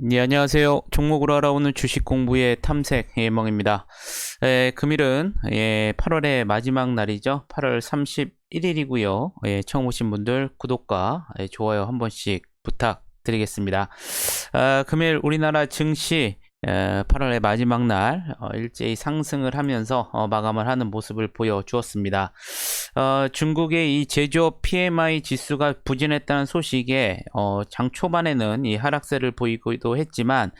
네, 안녕하세요. 종목으로 알아오는 주식 공부의 탐색 예멍입니다. 금일은 8월의 마지막 날이죠. 8월 31일이고요. 처음 오신 분들 구독과 좋아요 한 번씩 부탁드리겠습니다. 금일 우리나라 증시 8월의 마지막 날 일제히 상승을 하면서 마감을 하는 모습을 보여주었습니다. 중국의 이 제조업 PMI 지수가 부진했다는 소식에 장 초반에는 이 하락세를 보이기도 했지만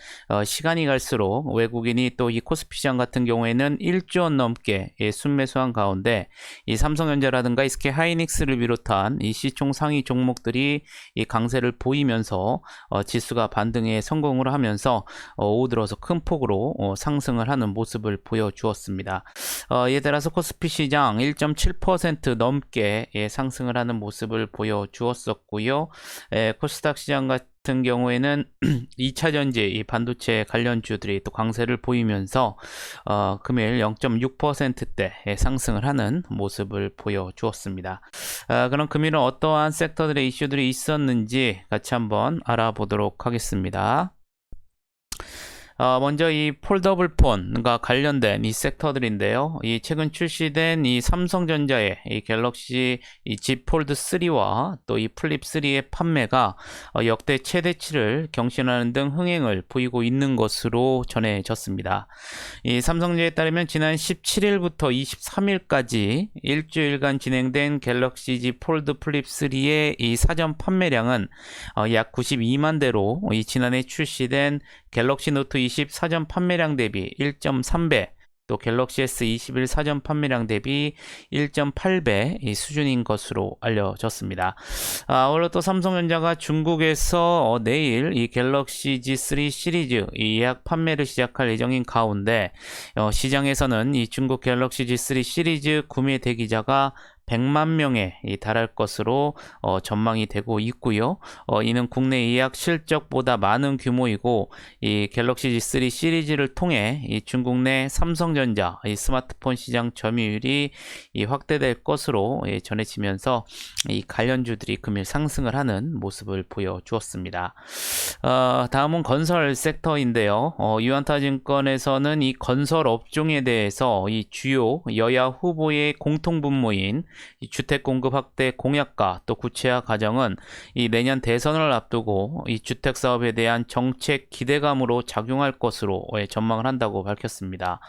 시간이 갈수록 외국인이 또 이 코스피 시장 같은 경우에는 1조 원 넘게 순매수한 가운데 이 삼성전자라든가 SK 하이닉스를 비롯한 이 시총 상위 종목들이 이 강세를 보이면서 지수가 반등에 성공을 하면서 오후 들어서 큰 폭으로 상승을 하는 모습을 보여주었습니다. 이에 따라서 코스피 시장 1.7% 넘게 상승을 하는 모습을 보여주었었고요. 코스닥 시장 같은 경우에는 2차전지 이 반도체 관련주들이 또 강세를 보이면서 금일 0.6%대 상승을 하는 모습을 보여주었습니다. 그럼 금일은 어떠한 섹터들의 이슈들이 있었는지 같이 한번 알아보도록 하겠습니다. 먼저 이 폴더블 폰과 관련된 이 섹터들인데요. 이 최근 출시된 이 삼성전자의 이 갤럭시 이 Z 폴드 3와 또 이 플립 3의 판매가 역대 최대치를 경신하는 등 흥행을 보이고 있는 것으로 전해졌습니다. 이 삼성전자에 따르면 지난 17일부터 23일까지 일주일간 진행된 갤럭시 Z 폴드 플립 3의 이 사전 판매량은 약 92만 대로 이 지난해 출시된 갤럭시 노트 20 사전 판매량 대비 1.3배, 또 갤럭시 S21 사전 판매량 대비 1.8배 이 수준인 것으로 알려졌습니다. 아울러 또 삼성전자가 중국에서 내일 이 갤럭시 G3 시리즈 이 예약 판매를 시작할 예정인 가운데 시장에서는 이 중국 갤럭시 G3 시리즈 구매 대기자가 100만 명에 달할 것으로 전망이 되고 있고요. 이는 국내 예약 실적보다 많은 규모이고 이 갤럭시 G3 시리즈를 통해 이 중국 내 삼성전자 이 스마트폰 시장 점유율이 확대될 것으로 전해지면서 이 관련주들이 금일 상승을 하는 모습을 보여주었습니다. 다음은 건설 섹터인데요. 유안타증권에서는 이 건설 업종에 대해서 이 주요 여야 후보의 공통분모인 이 주택 공급 확대 공약과 또 구체화 과정은 이 내년 대선을 앞두고 이 주택 사업에 대한 정책 기대감으로 작용할 것으로 전망을 한다고 밝혔습니다.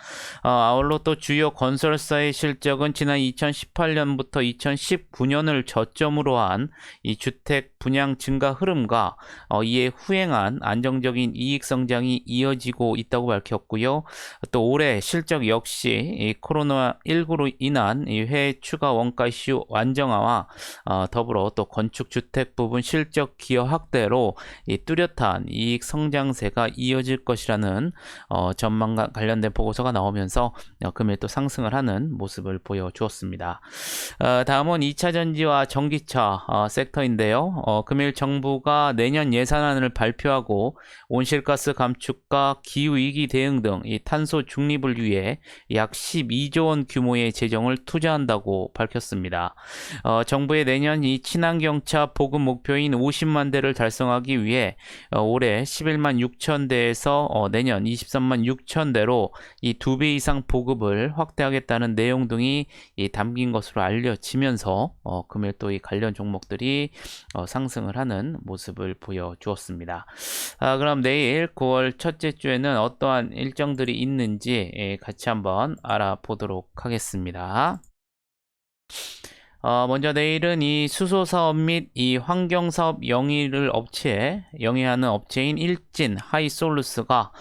아울러 또 주요 건설사의 실적은 지난 2018년부터 2019년을 저점으로 한 이 주택 분양 증가 흐름과 이에 후행한 안정적인 이익 성장이 이어지고 있다고 밝혔고요. 또 올해 실적 역시 이 코로나19로 인한 이 해외 추가 원가 이슈 완정화와 더불어 또 건축 주택 부분 실적 기여 확대로 이 뚜렷한 이익 성장세가 이어질 것이라는 전망과 관련된 보고서가 나오면서 금일 또 상승을 하는 모습을 보여주었습니다. 다음은 2차 전지와 전기차 섹터인데요. 금일 정부가 내년 예산안을 발표하고 온실가스 감축과 기후위기 대응 등 이 탄소 중립을 위해 약 12조 원 규모의 재정을 투자한다고 밝혔습니다. 정부의 내년 이 친환경차 보급 목표인 50만 대를 달성하기 위해 올해 11만 6천 대에서 내년 23만 6천 대로 이 2배 이상 보급을 확대하겠다는 내용 등이 담긴 것으로 알려지면서 금일 또 이 관련 종목들이 상승을 하는 모습을 보여주었습니다. 그럼 내일 9월 첫째 주에는 어떠한 일정들이 있는지 같이 한번 알아보도록 하겠습니다. 먼저 내일은 이 수소사업 및 이 환경사업 영위하는 업체인 일진 하이솔루스가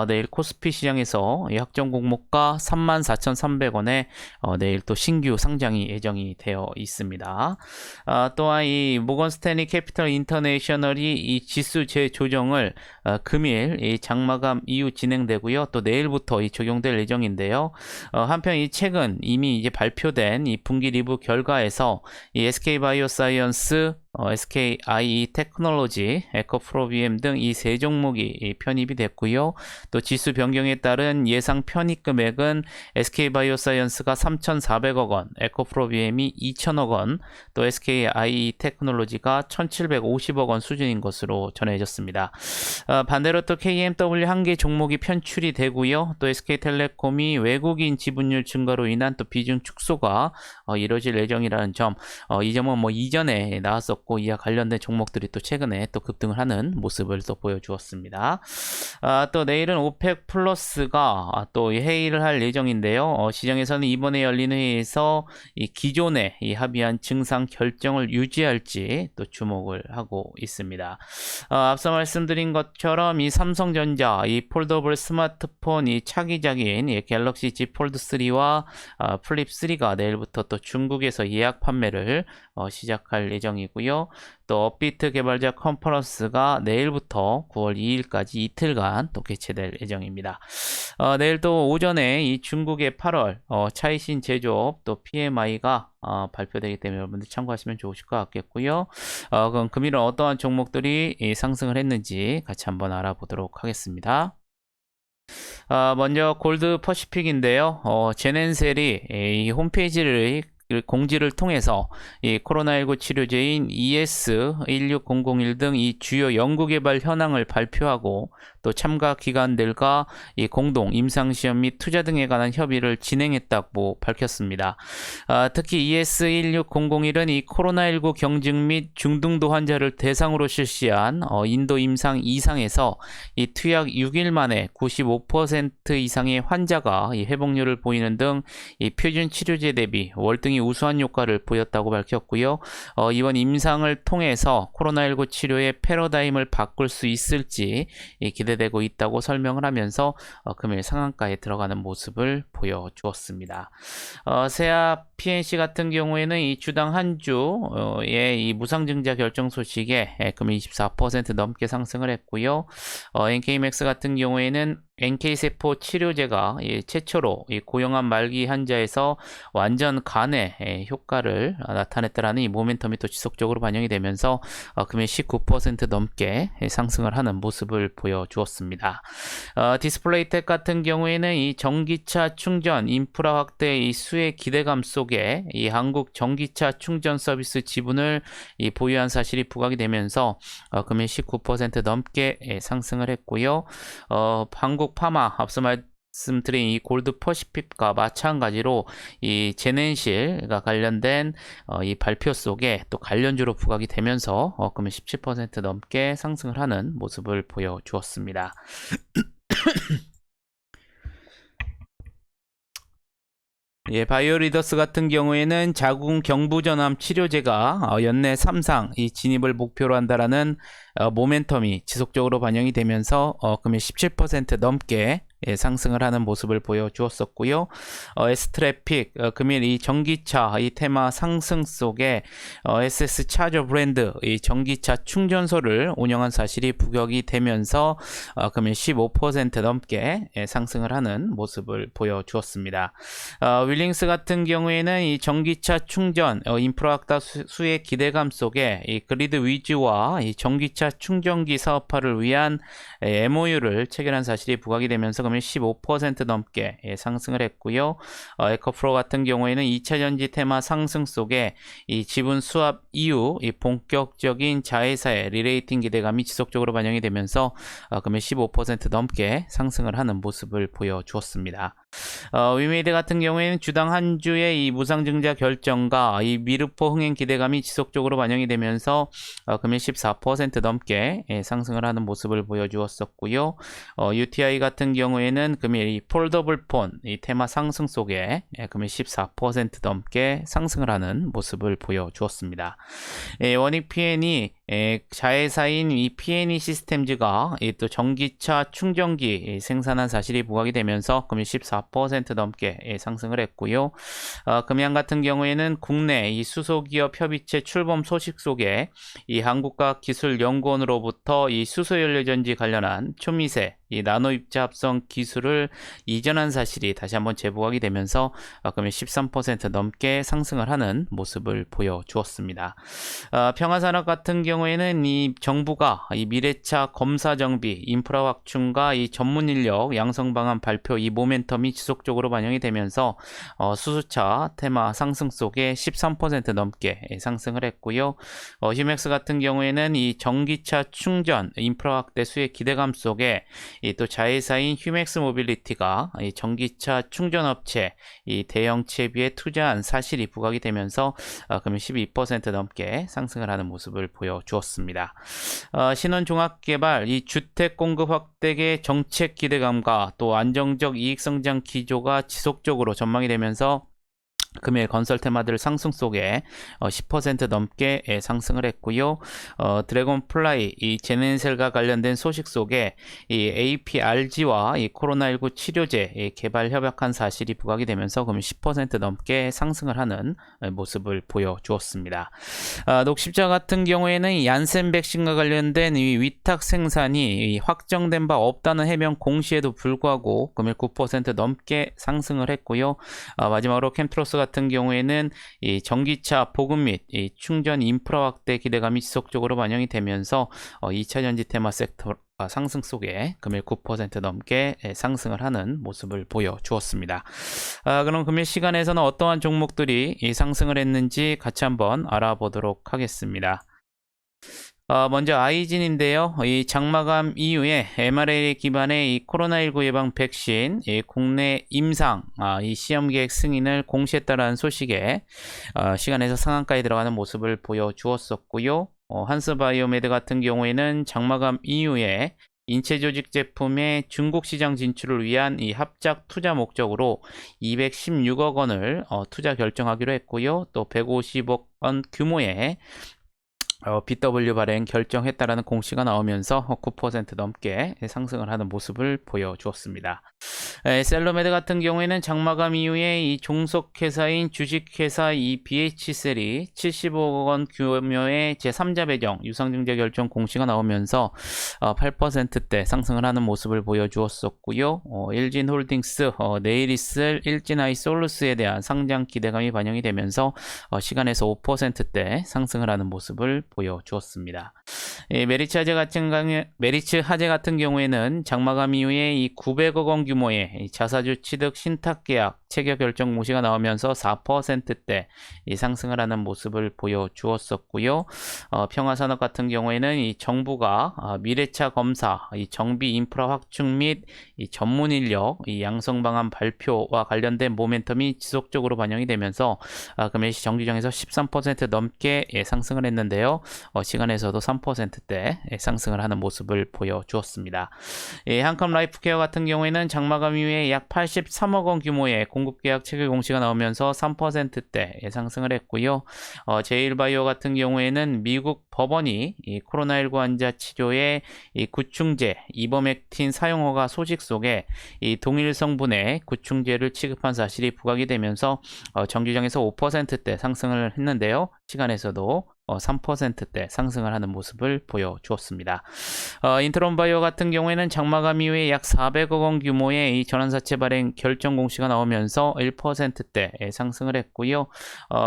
내일 코스피 시장에서 이 학정 공모가 34,300원에 내일 또 신규 상장이 예정이 되어 있습니다. 또한 이 모건 스탠리 캐피털 인터내셔널이 이 지수 재조정을 금일 이 장마감 이후 진행되고요. 또 내일부터 이 적용될 예정인데요. 한편 이 최근 이미 이제 발표된 이 분기 리뷰 결과에서 이 SK 바이오사이언스 SKIE 테크놀로지, 에코프로비엠 등 이 세 종목이 편입이 됐고요. 또 지수 변경에 따른 예상 편입 금액은 SK바이오사이언스가 3,400억 원, 에코프로비엠이 2,000억 원, 또 SKIE 테크놀로지가 1,750억 원 수준인 것으로 전해졌습니다. 반대로 또 KMW 한 개 종목이 편출이 되고요. 또 SK텔레콤이 외국인 지분율 증가로 인한 또 비중 축소가 이뤄질 예정이라는 점, 이 점은 뭐 이전에 나왔었고 이와 관련된 종목들이 또 최근에 또 급등을 하는 모습을 또 보여주었습니다. 또 내일은 오펙 플러스가 또 회의를 할 예정인데요. 시장에서는 이번에 열리는 회의에서 이 기존에 이 합의한 증상 결정을 유지할지 또 주목을 하고 있습니다. 앞서 말씀드린 것처럼 이 삼성전자 이 폴더블 스마트폰 이 차기작인 이 갤럭시 Z 폴드 3와 플립 3가 내일부터 또 중국에서 예약 판매를 시작할 예정이고요. 또 업비트 개발자 컨퍼런스가 내일부터 9월 2일까지 이틀간 또 개최될 예정입니다. 내일 또 오전에 이 중국의 8월 차이신 제조업 또 PMI가 발표되기 때문에 여러분들 참고하시면 좋으실 것 같겠고요. 그럼 금일은 어떠한 종목들이 상승을 했는지 같이 한번 알아보도록 하겠습니다. 먼저 골드 퍼시픽인데요. 제넨셀이 이 홈페이지를 공지를 통해서 이 코로나19 치료제인 ES16001 등 이 주요 연구개발 현황을 발표하고 또 참가 기관들과 이 공동 임상시험 및 투자 등에 관한 협의를 진행했다고 밝혔습니다. 특히 ES16001은 이 코로나19 경증 및 중등도 환자를 대상으로 실시한 인도 임상 2상에서 이 투약 6일 만에 95% 이상의 환자가 이 회복률을 보이는 등 이 표준 치료제 대비 월등히 우수한 효과를 보였다고 밝혔고요. 이번 임상을 통해서 코로나19 치료의 패러다임을 바꿀 수 있을지 기대되고 있다고 설명을 하면서 금일 상한가에 들어가는 모습을 보여주었습니다. 세아 PNC 같은 경우에는 이 주당 한 주의 이 무상증자 결정 소식에 금일 24% 넘게 상승을 했고요. NK맥스 같은 경우에는 NK세포 치료제가 최초로 고형암 말기 환자에서 완전 간의 효과를 나타냈다라는 이 모멘텀이 또 지속적으로 반영이 되면서 금일 19% 넘게 상승을 하는 모습을 보여주었습니다. 디스플레이텍 같은 경우에는 이 전기차 충전 인프라 확대 이 수혜 기대감 속에 이 한국 전기차 충전 서비스 지분을 보유한 사실이 부각이 되면서 금일 19% 넘게 상승을 했고요. 한국 파마 앞서 말씀드린 이 골드 퍼시픽과 마찬가지로 이 제넨실과 관련된 이 발표 속에 또 관련주로 부각이 되면서 금일 17% 넘게 상승을 하는 모습을 보여주었습니다. 바이오리더스 같은 경우에는 자궁 경부전암 치료제가 연내 3상 이 진입을 목표로 한다라는 모멘텀이 지속적으로 반영이 되면서 금일 17% 넘게 상승을 하는 모습을 보여주었었고요. S트래픽 금일 이 전기차 이 테마 상승 속에 SS 차저 브랜드 이 전기차 충전소를 운영한 사실이 부각이 되면서 금일 15% 넘게 상승을 하는 모습을 보여주었습니다. 윌링스 같은 경우에는 이 전기차 충전 인프라 확대 수의 기대감 속에 이 그리드 위주와 이 전기차 충전기 사업화를 위한 MOU를 체결한 사실이 부각이 되면서 금일 15% 넘게 상승을 했고요. 에코프로 같은 경우에는 2차전지 테마 상승 속에 이 지분 수합 이후 이 본격적인 자회사의 리레이팅 기대감이 지속적으로 반영이 되면서 금일 15% 넘게 상승을 하는 모습을 보여주었습니다. 위메이드 같은 경우에는 주당 한 주의 이 무상증자 결정과 이 미르포 흥행 기대감이 지속적으로 반영이 되면서 금일 14% 넘게 상승을 하는 모습을 보여주었었고요. UTI 같은 경우에는 금일 이 폴더블 폰 이 테마 상승 속에 금일 14% 넘게 상승을 하는 모습을 보여주었습니다. 원익 PN이 자회사인 이 PNE 시스템즈가 또 전기차 충전기 생산한 사실이 부각이 되면서 금일 14% 넘게 상승을 했고요. 금양 같은 경우에는 국내 이 수소기업 협의체 출범 소식 속에 이 한국과학기술연구원으로부터 이 수소연료전지 관련한 초미세 이 나노 입자 합성 기술을 이전한 사실이 다시 한번 재부각이 되면서 금일 13% 넘게 상승을 하는 모습을 보여주었습니다. 평화산업 같은 경우에는 이 정부가 이 미래차 검사 정비, 인프라 확충과 이 전문 인력 양성 방안 발표 이 모멘텀이 지속적으로 반영이 되면서 수소차 테마 상승 속에 13% 넘게 상승을 했고요. 휴맥스 같은 경우에는 이 전기차 충전 인프라 확대 수혜 기대감 속에 이 또 자회사인 휴맥스 모빌리티가 이 전기차 충전 업체 이 대형 채비에 투자한 사실이 부각이 되면서 금일 12% 넘게 상승을 하는 모습을 보여주었습니다. 신원종합개발 이 주택 공급 확대의 정책 기대감과 또 안정적 이익 성장 기조가 지속적으로 전망이 되면서 금일 건설 테마들 상승 속에 10% 넘게 상승을 했고요. 드래곤플라이 이 제넨셀과 관련된 소식 속에 이 APRG와 이 코로나19 치료제 개발 협약한 사실이 부각이 되면서 금일 10% 넘게 상승을 하는 모습을 보여주었습니다. 녹십자 같은 경우에는 얀센 백신과 관련된 이 위탁 생산이 확정된 바 없다는 해명 공시에도 불구하고 금일 9% 넘게 상승을 했고요. 마지막으로 캠트로스 같은 경우에는 이 전기차 보급 및 이 충전 인프라 확대 기대감이 지속적으로 반영이 되면서 2차 전지 테마 섹터 상승 속에 금일 9% 넘게 상승을 하는 모습을 보여주었습니다. 그럼 금일 시간에서는 어떠한 종목들이 상승을 했는지 같이 한번 알아보도록 하겠습니다. 먼저 아이진인데요. 이 장마감 이후에 mRNA 기반의 이 코로나19 예방 백신 이 국내 임상 이 시험 계획 승인을 공시했다라는 소식에 시간에서 상한가에 들어가는 모습을 보여주었었고요. 한스바이오메드 같은 경우에는 장마감 이후에 인체조직 제품의 중국 시장 진출을 위한 이 합작 투자 목적으로 216억 원을 투자 결정하기로 했고요. 또 150억 원 규모의 BW 발행 결정했다라는 공시가 나오면서 9% 넘게 상승을 하는 모습을 보여주었습니다. 셀로메드 같은 경우에는 장마감 이후에 이 종속회사인 주식회사 이 BH셀이 75억 원 규모의 제3자 배정 유상증자 결정 공시가 나오면서 8%대 상승을 하는 모습을 보여주었었고요. 일진홀딩스, 네일이슬, 일진아이솔루스에 대한 상장 기대감이 반영이 되면서 시간에서 5%대 상승을 하는 모습을 보여주었습니다. 메리츠 화재 같은 경우에는 장마감 이후에 이 900억 원 규모의 자사주 취득 신탁 계약 체결 결정 공시가 나오면서 4%대 상승을 하는 모습을 보여주었었고요. 평화산업 같은 경우에는 이 정부가 미래차 검사, 이 정비 인프라 확충 및 이 전문 인력 이 양성 방안 발표와 관련된 모멘텀이 지속적으로 반영이 되면서 금일 정기장에서 13% 넘게 상승을 했는데요. 시간에서도 3%대 상승을 하는 모습을 보여주었습니다. 한컴 라이프케어 같은 경우에는 장마감 이후에 약 83억 원 규모의 공급계약 체결 공시가 나오면서 3%대 상승을 했고요. 제일바이오 같은 경우에는 미국 법원이 이 코로나19 환자 치료에 이 구충제 이버맥틴 사용 허가 소식 속에 이 동일 성분의 구충제를 취급한 사실이 부각이 되면서 정규장에서 5%대 상승을 했는데요. 시간에서도 3%대 상승을 하는 모습을 보여주었습니다. 인트론바이오 같은 경우에는 장마감 이후에 약 400억 원 규모의 이 전환사채 발행 결정 공시가 나오면서 1%대 상승을 했고요.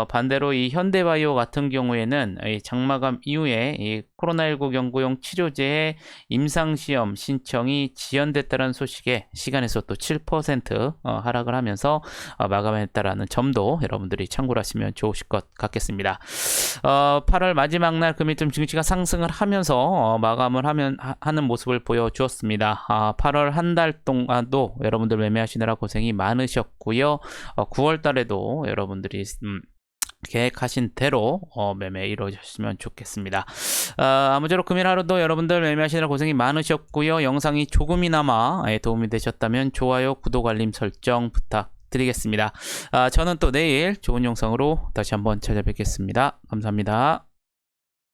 반대로 이 현대바이오 같은 경우에는 이 장마감 이후에 이 코로나19 경구용 치료제의 임상시험 신청이 지연됐다는 소식에 시간에서 또 7% 하락을 하면서 마감했다라는 점도 여러분들이 참고를 하시면 좋으실 것 같겠습니다. 8월 마지막 날 금일 좀 증시가 상승을 하면서 마감을 하는 모습을 보여주었습니다. 8월 한 달 동안도 여러분들 매매하시느라 고생이 많으셨고요. 9월 달에도 여러분들이 계획하신 대로 매매 이루어졌으면 좋겠습니다. 아무쪼록 금일 하루도 여러분들 매매하시느라 고생이 많으셨고요. 영상이 조금이나마 도움이 되셨다면 좋아요, 구독, 알림 설정 부탁드리겠습니다. 저는 또 내일 좋은 영상으로 다시 한번 찾아뵙겠습니다. 감사합니다.